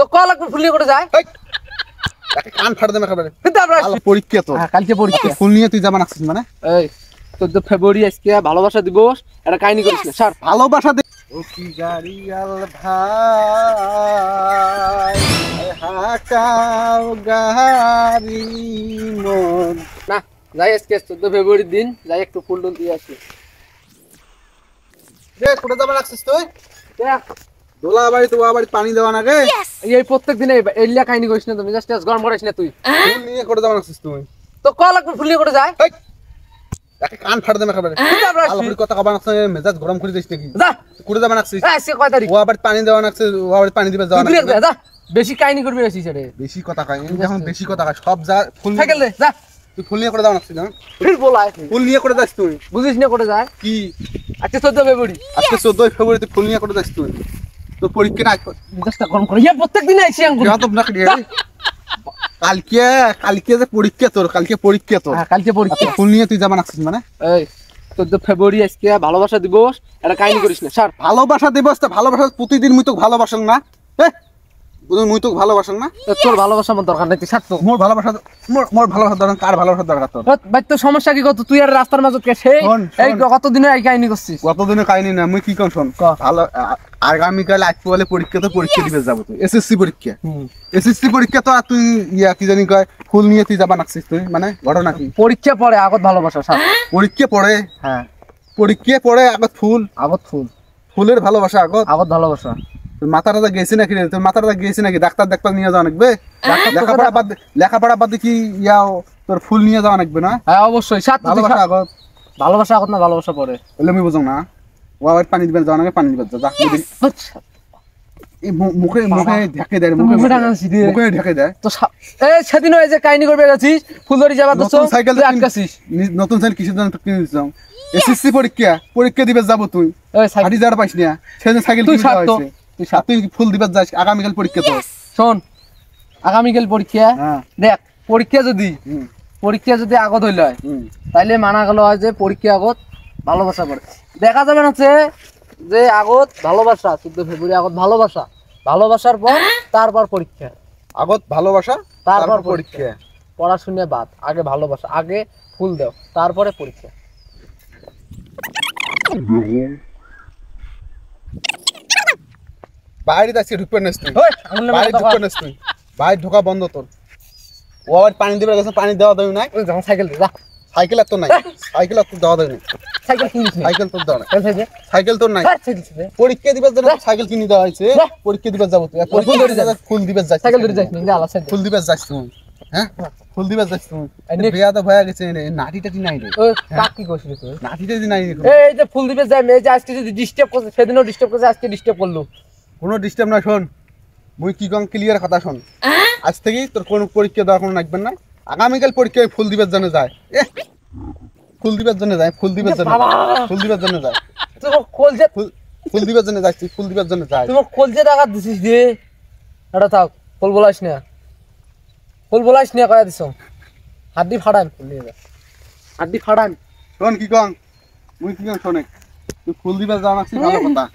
তো কল লাগবে ফুল নিয়ে করে যায় কান ফাড় দেবে একেবারে পরীক্ষা তো কালকে পরীক্ষা ফুল নিয়ে তুই যাবা নাকছিস মানে এই 14 ফেব্রুয়ারি আজকে ভালোবাসা দিবস এটা কাহিনী করিস না স্যার ভালোবাসা দে ও কি গাড়িয়াল ভাই হাকাও গাড়ি মন না যাই আজকে 14 ফেব্রুয়ারির দিন যাই একটু ফুল টুল দিয়ে আসি রে কোথা যাবা নাকছিস তুই দোলা বাড়ি তো বাড়ি পানি দেওয়া না গে এই প্রত্যেক দিনে এলিয়া কাহিনী করিস না তুমি জাস্ট গরম করিস না তুই ফুল নিয়ে কোথা যাবা নাকছিস তুই তো কল লাগবে ফুল নিয়ে করে যায় কান ফাড় দেবে একেবারে আলুর কথা কবা নাকছিস মেজাজ গরম করে দিস নাকি যা কোথা যাবা নাকছিস আজকে কয় তারিখ ও আবার পানি দেওয়া নাকছিস ও আবার পানি দিবে যাওয়া নাকছিস যা বেশি কাহিনী করবি বেশি ছেড়ে বেশি কথা কয় এখন বেশি কথা কয় সব যা ফুল সাইকেল দে যা তুই ফুল নিয়ে করে যাওয়া নাকছিস না ফির বলা ফুল নিয়ে করে যাস তুই বুঝিস না করে যায় কি আজকে 14 ফেব্রুয়ারি আজকে 14 ফেব্রুয়ারি তুই ফুল নিয়ে করে যাস তুই তো পরীক্ষা না মেজাজটা গরম করে ইয়া প্রত্যেক দিনে আইছি আঙ্গুল কালকে কালকে যে পরীক্ষা তোর কালকে পরীক্ষা তোর হ্যাঁ কালকে পরীক্ষা ফুল নিয়ে তুই যাবা নাকছিস মানে এই 14 ফেব্রুয়ারি আজকে ভালোবাসা দিবস এটা কাহিনী করিস না স্যার ভালোবাসা দিবস তো ভালোবাসা প্রতিদিন মুই তো ভালোবাসেন না মুই তো ভালোবাসেন না তোর ভালোবাসা আমার দরকার নাই তুই ছাড় তো মোর ভালোবাসা মোর ভালোবাসা দরকার কার ভালোবাসা দরকার তোর ভাই তোর সমস্যা কি কত তুই আর রাস্তার মাঝে কে সেই এই কত দিনে এই কাহিনী করছিস কতদিনে কাহিনী না মুই কি কম শোন ভালো আগামীকাল আজকে বলে পরীক্ষা তো পরীক্ষা দিবে যাবো তুই এসএসসি পরীক্ষা এসএসসি পরীক্ষা তো আর তুই ইয়া কি জানি কয় ফুল নিয়ে তুই যাবা নাকছিস তুই মানে ঘটনা কি পরীক্ষা পড়ে আগত ভালোবাসা স্যার পরীক্ষা পড়ে হ্যাঁ পরীক্ষা পড়ে আগত ফুল ফুলের ভালোবাসা আগত ভালোবাসা মাথাটা গেছি নাকি রে তোর মাথাটা গেছি নাকি ডাক্তার নিয়ে যাওয়া লাগবে লেখাপড়া বাদ কি ইয়াও তোর ফুল নিয়ে যাওয়া লাগবে না হ্যাঁ অবশ্যই ভালোবাসা আগত না ভালোবাসা পড়ে বলে আমি বুঝলাম না ও আবার পানি দিবেন যাওয়া নাকি পানি দিবেন যা মুখে মুখে ঢেকে দেয় মুখে ঢেকে দেয় তো এই সেদিন ওই যে কাহিনী করবে গেছিস ফুলদড়ি যাবার তো সাইকেল আটকাছিস নতুন সাইকেল কিসের জন্য কিনে দিছিস এসএসসি পরীক্ষা দিবে যাব তুই হাড়ি যার পাইস না সেদিন সাইকেল কিনে দেওয়া হয়েছে তুই ফুল দিবে যাস আগামীকাল পরীক্ষা তো শোন আগামীকাল পরীক্ষা দেখ পরীক্ষা যদি আগত হইল হয় তাইলে মানা গেল হয় যে পরীক্ষা আগত ভালোবাসা করে দেখা যাবে না যে আগত ভালোবাসা 14 ফেব্রুয়ারি আগত ভালোবাসার পর তারপর পরীক্ষা আগত ভালোবাসা তারপর পরীক্ষা পড়াশোনা বাদ আগে ভালোবাসা আগে ফুল দাও তারপরে পরীক্ষা বাইরে যাচ্ছি ঢুকবে না তুই বাইরে ঢুকবে না তুই বাইরে ঢোকা বন্ধ তোর ও আবার পানি দিবে গেছে পানি দেওয়া দেবে নাই সাইকেল দে যা সাইকেল আর তো নাই সাইকেল আর তো দেওয়া দেবে না সাইকেল তোর দেওয়া নাই সাইকেল তোর নাই পরীক্ষা দিবে জন্য সাইকেল কিনে দেওয়া হয়েছে পরীক্ষা দিবে যাবো তুই ফুল দিবে যাস সাইকেল ধরে যাস না আলা সাইকেল ফুল দিবে যাস তুই হ্যাঁ ফুল দিবে যাস তুই বিয়া তো ভয়া গেছে নাটি টাটি নাই রে ও কাক কি কইছিস তুই নাটি টাটি নাই এই যে ফুল দিবে যাই মে যে আজকে যদি ডিস্টার্ব করছে সেদিনও ডিস্টার্ব করছে আজকে ডিস্টার্ব করলো কোনো ডিস্টার্ব না শোন মুই কি কম ক্লিয়ার কথা শোন আজ থেকেই তোর কোনো পরীক্ষা দেওয়ার কোনো লাগবে না আগামীকাল পরীক্ষায় ফুল দিবার জন্য যায় ফুল দিবার জন্য যায় ফুল দিবার জন্য যায় তুই কলজে ফুল দিবার জন্য যাচ্ছিস ফুল দিবার জন্য যায় তুই কলজে টাকা দিছিস রে এটা থাক ফুল বলাইস না কয়া দিছ হাড্ডি ফাড়ান ফুল নিয়ে যা হাড্ডি ফাড়ান শোন কি কম মুই কি কম শোনে তুই ফুল দিবার যাওয়া নাকছিস ভালো কথা